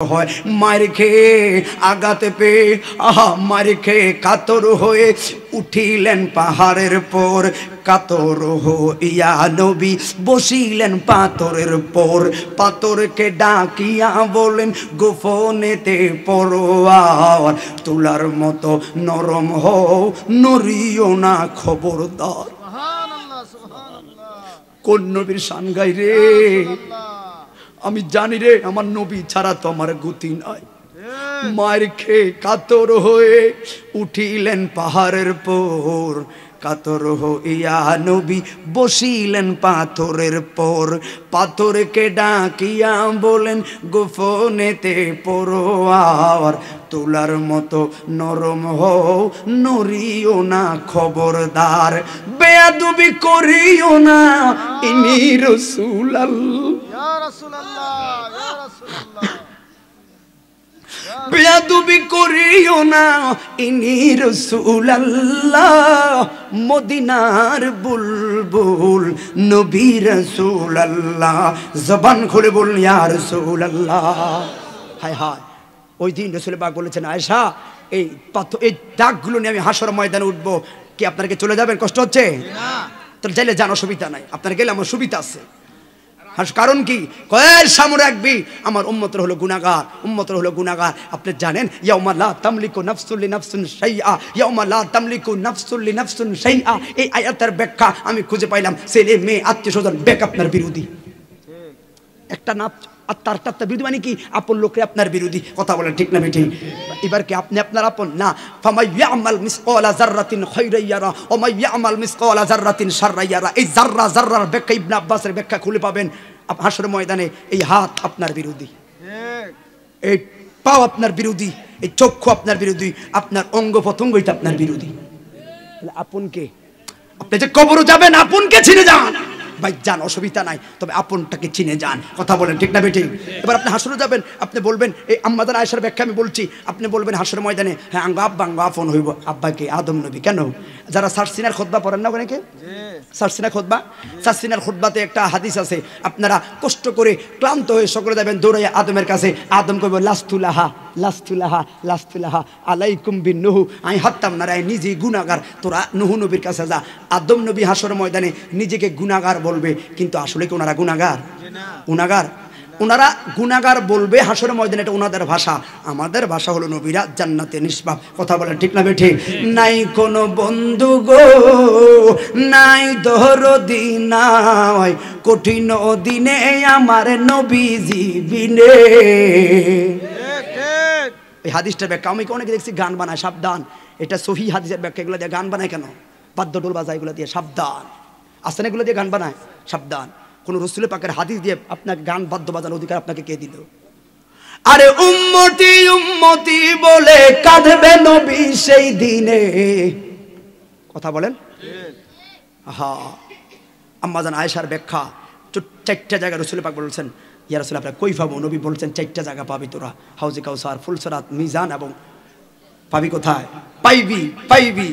হয় মার খেয়ে আগাতে পেয়ে মার খেয়ে কাতর হয়ে উঠিলেন পাহাড়ের পর কাতর হইয়া নবী বসিলেন পাথরের পর পাথরকে ডাকিয়া বলেন গোপনেতে পরোয়ার তুলার মতো নরম হও নড়িও না খবরদার। কোন নবীর শান গাই রে? আমি জানি রে আমার নবী ছাড়া তো আমার গতি নাই। মার খেয়ে কাতর হয়ে উঠিলেন পাহাড়ের পর কাতর হইয়া নবী বসিলেন পাথরের পর পাথরকে ডাকিয়া বলেন গোপনেতে পরোয়ার তুলার মতো নরম হও নড়িও না খবরদার বেয়াদবি করিও না ইনি রাসূলুল্লাহ বেয়াদবি করিও না ইনি রাসূলুল্লাহ মদিনার বুলবুল নবী রাসূলুল্লাহ জবান খুলে বল ইয়া রাসূলুল্লাহ। হায় হায় ওই দিন রাসূল পাক বলেছেন আয়েশা এই ডাকগুলো নিয়ে আমি হাসর ময়দানে উঠবো, কি আপনারা কি চলে যাবেন? কষ্ট হচ্ছে না? তাহলে চাইলে যান, অসুবিধা নাই, আপনারা গেলে আমার সুবিধা আছে। কারণ কি সামনে রাখবি আমার উম্মতের হলো গুনাহগার, উম্মতের হলো গুনাহগার। আপনি জানেন ইয়াউমা লা তামলিকু নাফসুন লিনাফসিন শাইআ, ইয়াউমা লা তামলিকু নাফসুন লিনাফসিন শাইআ, এই আয়াতের ব্যাখ্যা আমি খুঁজে পাইলাম ছেলে মেয়ে আত্মীয় স্বজন ব্যাক আপনার বিরোধী। একটা নাফ আর তারটা বিরোধী মানে কি? আপন লোকে আপনার বিরোধী। কথা বলেন ঠিক না বেঠিক? এবার কি আপনি আপনার আপন না? ফামাই ইয়ামাল মিসকালা যাররাতিন খায়রান ইয়ারা ওয়া মাই ইয়ামাল মিসকালা যাররাতিন শাররান ইয়ারা। এই যাররা যাররার ব্যাখ্যা ইবনে আব্বাসের ব্যাখ্যা খুলে পাবেন হাসর ময়দানে। এই হাত আপনার বিরোধী, এই পাও আপনার বিরোধী, এই চক্ষু আপনার বিরোধী, আপনার অঙ্গ প্রত্যঙ্গ এটা আপনার বিরোধী। তাহলে আপনকে আপনি যে কবরে যাবেন আপনকে চিনে যান ভাই, যান, অসুবিধা নাই, তবে আপনটাকে চিনে যান। কথা বলেন ঠিক না বেঠিক? এবার আপনি হাসরে যাবেন, আপনি বলবেন এই আম্মাদান আয়েশার ব্যাখ্যা আমি বলছি, আপনি বলবেন হাসর ময়দানে হ্যাঁ আঙ্গ আব্বা আঙ্গ আপন হইব। আব্বাকে আদম নবী কেন? যারা সারসিনার খুতবা পড়েন না অনেকে, সারসিনার খুতবা, সারসিনার খুতবাতে একটা হাদিস আছে, আপনারা কষ্ট করে ক্লান্ত হয়ে সকলে যাবেন দৌড়াইয়া আদমের কাছে, আদম কইব লাস্তুলাহা লাস্তুলাহা লাস্তুলাহা আলাইকুম বিন নুহু, আমি হাততাম না, রায় নিজেই গুনাহগার, তোরা নুহু নবীর কাছে যা। আদম নবী হাসর ময়দানে নিজেকে গুনাহগার বলবে, কিন্তু আসলে কি ওনারা গুনাহগার? গুনাহগার, ওনারা গুনাহগার বলবে হাসর ময়দানে, এটা ওনাদের ভাষা। আমাদের ভাষা হলো নবীরা জান্নাতে নিষ্পাপ। কথা বলেন ঠিক না বেঠিক? নাই কোনো বন্ধু গো নাই দরদি নাই কঠিন দিনে আমার নবীজি বিনে। এই হাদিসটার ব্যাখ্যা আমি অনেকে দেখছি গান বানায়, সাবধান, এটা সহি হাদিসের ব্যাখ্যা। এগুলো দিয়ে গান বানায় কেন? বাদ্য ঢোল বাজায় এগুলো দিয়ে, সাবধান। আসেন এগুলো দিয়ে গান বানায়, সাবধান। কোন রাসূল পাকের হাদিস দিয়ে আপনাকে গান বাদ্য বাজানোর অধিকার আপনাকে কে দিল? আরে উম্মতি উম্মতি বলে কাঁদবে নবী সেই দিনে। কথা বলেন। হ্যাঁ, আম্মাজান আয়েশার ব্যাখ্যা, চারটা জায়গায় রাসূল পাক বলেছেন ইয়া রাসূল আপনারা কই পাবো? নবী বলছেন চারটা জায়গা পাবি তোরা, হাউজে কাউসার, ফুলসরাত, মিজান, এবং পাবি কোথায়? পাইবি পাইবি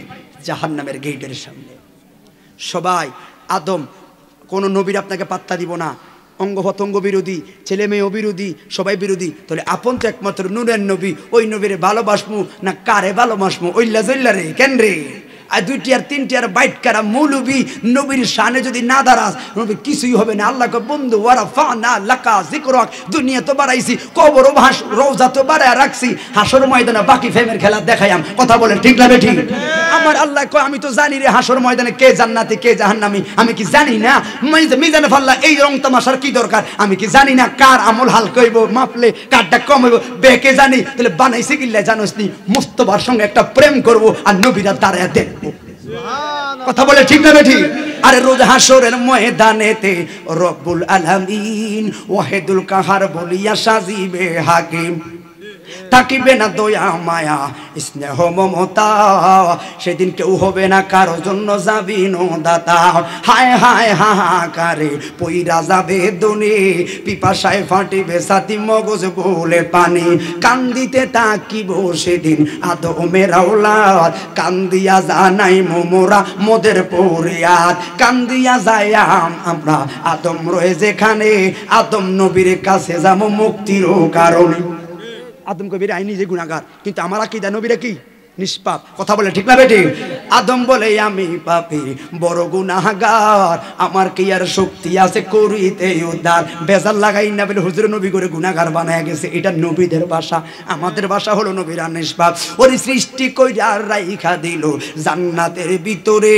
জাহান্নামের গেটের সামনে। সবাই আদম, কোন নবীর আপনাকে পাত্তা দিব না, অঙ্গ প্রত্যঙ্গ বিরোধী, ছেলে মেয়ে বিরোধী, সবাই বিরোধী। তাহলে আপন তো একমাত্র নূরের নবী, ওই নবীরে ভালোবাসমু না কারে ভালোবাসমু? ওইল্লা জইল্লা রে কেন রে? আর দুইটি আর তিনটি আর বাইট কারা মৌলবী নবীর শানে যদি না দাঁড়াস নবী কিছুই হবে না। আল্লাহকে বন্ধু ওয়ারাফানা লাকা যিকরাক, দুনিয়া তো বাড়াইছি, কবর ভাস রওজা তো বাড়ায় রাখছি, হাসর ময়দানে বাকি ফেমের খেলা দেখাইম। কথা বলেন ঠিক না বেঠিক? আমার আল্লাহ কয় আমি তো জানি রে হাসর ময়দানে কে জান্নাতি কে জাহান্নামী, আমি কি জানি না? মিজানে ফাল্লা এই রং তামাশার কি দরকার? আমি কি জানি না কার আমল হালকা হইব, মাপলে কারটা কম হইব? বেকে জানি, তাহলে বানাইছে কিল্লা জানোস নি? মুস্তফার সঙ্গে একটা প্রেম করব আর নবীরা দাঁড়ায় দেখবো। কথা বলে ঠিক না বেঠিক? আরে রোজ হাসরের ময়দানেতে রব্বুল আলামিন ওয়াহিদুল কাহার বলিয়া সাজিবে হাকিম, থাকিবে না দয়া মায়া স্নেহ মমতা, সেদিন কেউ হবে না কারো জন্য যাবি দাতা। হায় হায় হাহাকারে পইরা যাবে দনে, পিপাসায় ফাটিবে ছাতি মগজ গোলে পানি, কান্দিতে তাকিব সেদিন আদমের আওলাদ, কান্দিয়া জানাই মোরা মোদের পরিয়াদ, কান্দিয়া যাইয়াম আমরা আদম রয়ে যেখানে, আদম নবীর কাছে যাব মুক্তির কারণে। আদম কবির আইনি যে গুনাহগার, কিন্তু আমার আকীদা নবীরা কি নিষ্পাপ। কথা বলে ঠিক না বেটি? আদম বলে আমি পাপী বড় গুনাহগার, আমার কি আর শক্তি আছে করিতে উদ্ধার। বেজাল লাগাই না বলে হুজুর নবী করে গুনাহগার বানায় গেছে, এটা নবীদের ভাষা। আমাদের ভাষা হলো নবীরা নিষ্পাপ। ওরে সৃষ্টি কইরা রাইখা দিল জান্নাতের ভিতরে,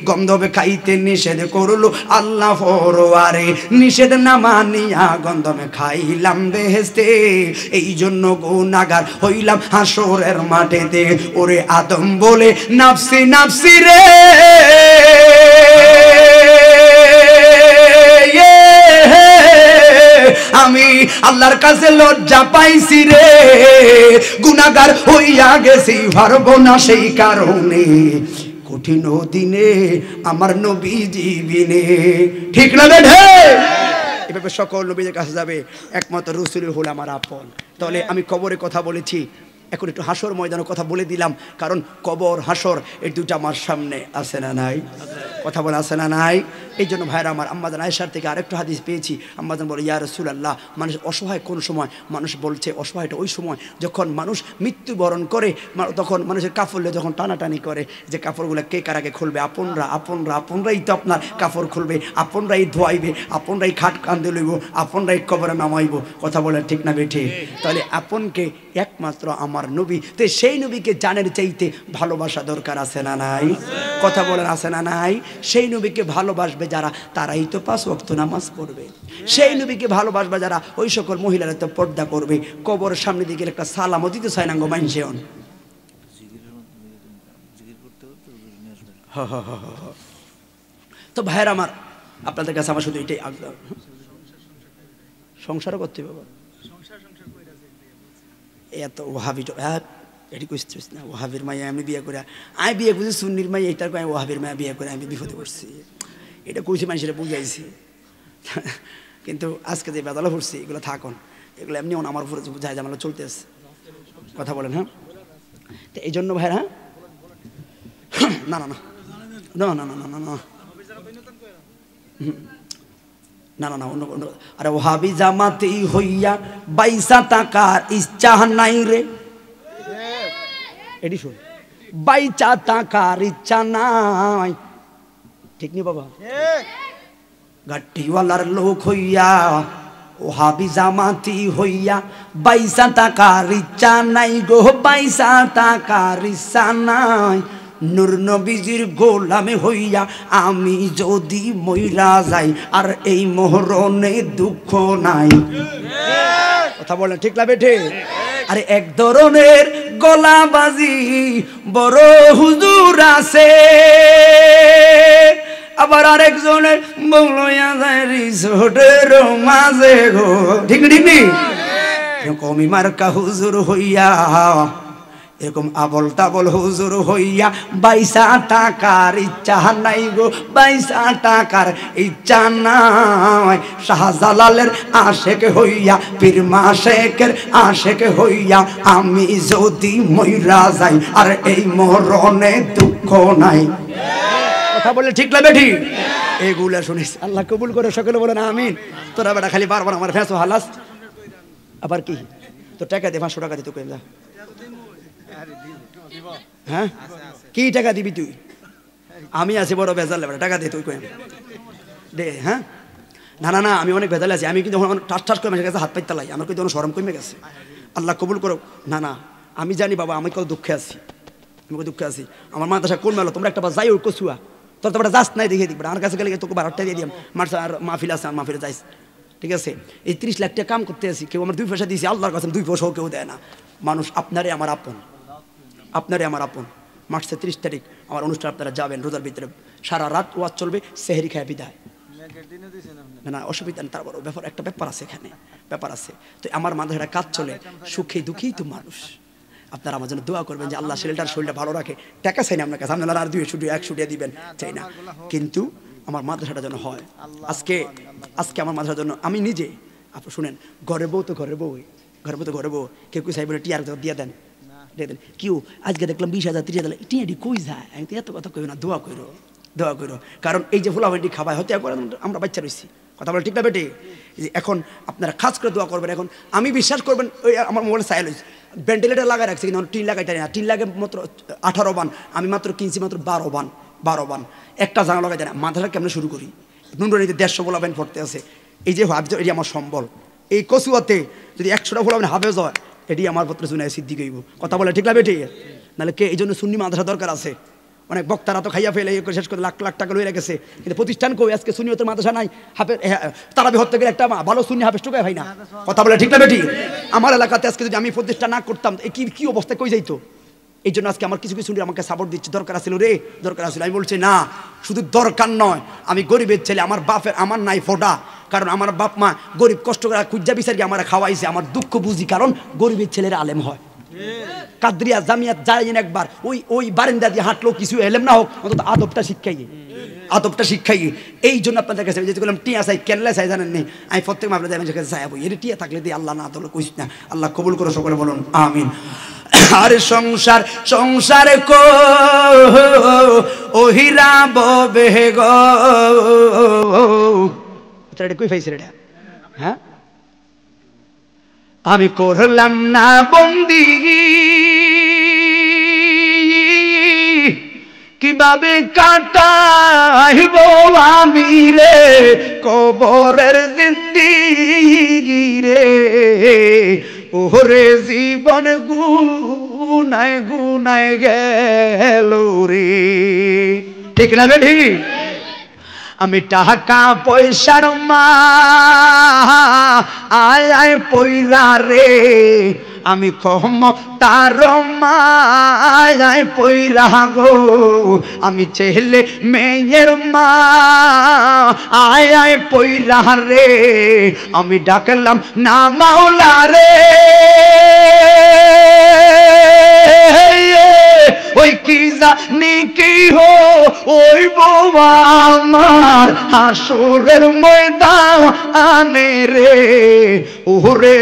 গন্ধবে খাইতে নিষেধ করলো আল্লাহ ফরওয়ারে, নিষেধ না মানিয়া গন্ধবে খাইলাম বেহেশতে, এই জন্য গুনাহগার হইলাম হাসরের মাঠেতে। ওরে আদম বলে নাফসি নাফসি রে, আমি আল্লাহর কাছে লজ্জা পাইছি রে, গুনাহগার হইয়া গেছি পারবো না সেই কারণে, কঠিন দিনে আমার নবীজি বিনে। ঠিক না বেঠে? এভাবে সকল নবীদের কাছে যাবে, একমাত্র রাসূল হলো আমার আপন। তাহলে আমি কবরে কথা বলেছি, এখন একটু হাসর ময়দানের কথা বলে দিলাম, কারণ কবর হাসর এই দুটা আমার সামনে আছে না নাই? কথা বলে আছে না নাই? এই জন্য ভাইরা আমার, আম্মাজান আয়েশার থেকে আরেকটু হাদিস পেয়েছি। আম্মাজান বলে, ইয়া রাসূলুল্লাহ, মানুষ অসহায় কোন সময়? মানুষ বলছে অসহায়টা ওই সময় যখন মানুষ মৃত্যুবরণ করে, তখন মানুষের কাপড়লে যখন টানাটানি করে যে কাপড়গুলো কে কার আগে খুলবে? আপনরা আপনরা আপনরাই তো আপনার কাপড় খুলবে, আপনরাই ধোয়াইবে, আপনরাই খাট কান্দে লইব, আপনরাই কবরে নামাইব। কথা বলে ঠিক না বেঠে? তাহলে আপনকে একমাত্র আমার নবী, তো সেই নবীকে জানের চাইতে ভালোবাসা দরকার আছে না নাই? কথা বলেন আছে না নাই? সেই নবীকে ভালোবাসবে যারা, তারাই তো 5 ওয়াক্ত নামাজ পড়বে। সেই নবীকে ভালোবাসবে যারা, ওই সকল মহিলারা তো পর্দা করবে। কবর সামনে দিকে একটা সালামও দিতে চায় না গো মাইনছে। তো ভাইয়ের আমার, আপনাদের কাছে আমার শুধু এটাই আগ্রহ, সংসারও করতে হবে। এত ওহাবি এটি কইছিস না, ওহাবির মাইয়া আমি বিয়ে করে, আমি বিয়ে করছি সুন্নির মাইয়া, এটার কয় ওহাবির মাইয়া বিয়ে করে আমি বিপদে পড়ছি, এটা কইছি মানুষেরা বুঝাইছি। কিন্তু আজকে যে বেদালা পড়ছি এগুলো থাকুন, এগুলো এমনি আমার উপরে যায় যে আমার চলতেছে। কথা বলেন হ্যাঁ? তো এই জন্য ভাইরা, না না না না না না না না না না না না অন্য অন্য, আরে ওহাবি জামাতি হইয়া বাইসা টাকার ইচ্ছা নাই রে, এটি শুন, বাইচা টাকার ইচ্ছা নাই। ঠিক নি বাবা? গাট্টিওয়ালার লোক হইয়া ওহাবি জামাতি হইয়া বাইসা টাকার ইচ্ছা নাই গো, বাইসা টাকার ইচ্ছা নাই। নূর নবীজির গোলামে হইয়া আমি যদি মইরা যাই, আর এই মহরণে দুঃখ নাই। কথা বলেন ঠিক না বেঠে? আরে এক ধরনের গলাবাজি বড় হুজুর আছে, আবার আরেকজনের বলয়া যায় রিসোর্টের মাঝে গো। ঠিক ঠিক নি? এরকম মার্কা হুজুর হইয়া, এরকম আবল তাবল হুজুর হইয়া বাইসা টাকার ইচ্ছা নাই গো, বাইসা টাকার ইচ্ছা নাই। শাহজালালের আশেক হইয়া, পীর মাশেকের আশেক হইয়া আমি যদি মইরা যাই, আর এই মরণে দুঃখ নাই। কথা বলে ঠিক লাগবে? ঠিক? এগুলা শুনিস, আল্লাহ কবুল করে সকলে বলেন আমিন। তোরা বেটা খালি বারবার আমার ফেঁসো হালাস, আবার কি তো টাকা দে, 500 টাকা দিতে কইলা, হ্যাঁ কি টাকা দিবি তুই? আমি আছি বড় বেজাল, টাকা দে তুই কই দে। হ্যাঁ না না না, আমি অনেক বেজাল আছি, আমি কিন্তু ঠাস ঠাস করে কাছে হাত পাইতে লাই, আমার কিন্তু শরম কমে গেছে। আল্লাহ কবুল করো। না না, আমি জানি বাবা আমি কত দুঃখে আছি, আমি কত দুঃখে আছি। আমার মাদ্রাসা কোন মেলো, তোমরা একটা যাই ওই কচুয়া, তোর তো যাস নাই দেখে দিবে, আমার কাছে গেলে তোকে 12টা দিয়ে দিলাম, আর মাহফিল আছে, মাহফিলে যাইস। ঠিক আছে, এই 30 লাখ টাকা কাম করতে আছি, কেউ আমার 2 পয়সা দিয়েছি, আল্লাহর কাছে 2 পয়সাও কেউ দেয় না। মানুষ আপনারে আমার আপন, আপনারে আমার আপন। মার্চে 30 তারিখ আমার অনুষ্ঠান, আপনারা যাবেন, রোজার ভিতরে সারা রাত ওয়াজ চলবে, সেহরি খায় বিদায়। না না অসুবিধা নেই, তারপর ব্যাপার একটা ব্যাপার আছে, এখানে ব্যাপার আছে। তো আমার মাথায় কাজ চলে, সুখে দুঃখেই তো মানুষ। আপনারা আমার জন্য দোয়া করবেন যে আল্লাহ শরীরটা ভালো রাখে। টাকা চাই না আপনার কাছে, আপনারা আর 100 দিয়ে দিবেন চাই না, কিন্তু আমার মাদ্রাসাটা যেন হয়। আজকে আমার মাদ্রাসার জন্য আমি নিজে, আপনি শুনেন, ঘরের বউ তো ঘরের বউ, কেউ কেউ চাইবেন টিয়ার দিয়ে দেন, কেউ আজকে দেখলাম 20,000 30,000 টিয়াটি কই যায়, আমি তো এত কথা কই না। দোয়া করো, কারণ এই যে ফুলাফান্ডি খাবায় হতে আমরা বাচ্চা রয়েছি। কথা বলে ঠিক না বেটে? এখন আপনারা খাস করে দোয়া করবেন। এখন আমি বিশ্বাস করবেন, ওই আমার মোবাইল সাইল হয়েছে, ভেন্টিলেটার লাগাই রাখছে কিন্তু টিন লাগাইতে না, টিন লাগে মাত্র 18 বান, আমি মাত্র কিনছি মাত্র 12 বান, একটা জানা লাগাইতে না। মাদ্রাসা কেমন শুরু করি, নুনরানিতে 150 পোলাবেন পড়তে আছে, এই যে হাফেজ, এটি আমার সম্বল। এই কচুয়াতে যদি 100টা পোলাবেন হাফেজ হয়, এটি আমার পত্র শুনে সিদ্দিক হইব, কথা বলে ঠিক না বেটি? নাহলে কে? এই জন্য সুন্নি মাদ্রাসা দরকার আছে। অনেক বক্তারা তো খাইয়া ফেলে শেষ করে লাখ লাখ টাকা লইয়া গেছে, কিন্তু প্রতিষ্ঠান কই? আজকে সুন্নিয়তের মাদ্রাসা নাই, তারাবি হতে গেলে একটা ভালো সুন্নি হাফেজ টুকায় ভাই না, কথা বলে ঠিক না বেটি? আমার এলাকাতে আজকে যদি আমি প্রতিষ্ঠা না করতাম কি কি অবস্থা কই যাইতো? এই জন্য আজকে আমার কিছু কিছু আমাকে সাপোর্ট দিচ্ছে, দরকার আছিল রে, দরকার আছিল। আমি বলছি না, শুধু দরকার নয়, আমি গরিবের ছেলে, আমার বাপের আমার নাই ফোটা, কারণ আমার বাপ মা গরিব কষ্ট করে কুজ্জা বিচার গিয়ে আমার খাওয়াইছে, আমার দুঃখ বুঝি, কারণ গরিবের ছেলেরা আলেম হয়। কাদরিয়া জামিয়াত যাইন একবার ওই বারিন্দা দিয়ে হাঁটলো, কিছু এলেম না হোক, অন্তত আদবটা শিক্ষাই। এই জন্য আপনাদের কাছে যেহেতু বললাম টিয়া চাই, কেনলে চাই জানেন নি? আমি প্রত্যেক আপনাদের কাছে চাইবো, এর টিয়া থাকলে দিয়ে আল্লাহ না তোলো কইস না, আল্লাহ কবুল করো, সকলে বলুন আমিন। আর সংসার কো ওহিরা ববে গো, এটা কই পাইছে রে? হ্যাঁ, আমি করলাম না বন্দিগি, কিভাবে কাটাইব আমি রে কবরের জিন্দেগি রে, ওরে জীবন গুনায় গেল রে, ঠিক না বেঠি? আমি টাকা পয়সার মা আয় পয়লা রে, আমি ক্ষমতার মা আয় পয়লা গো, আমি ছেলে মেয়ের মা আয় পয়লা রে, আমি ডাকলাম না মাওলা রে, ওই কি জানি কি হো ওই বাবা আমার হাসরের ময়দানে রে, ওরে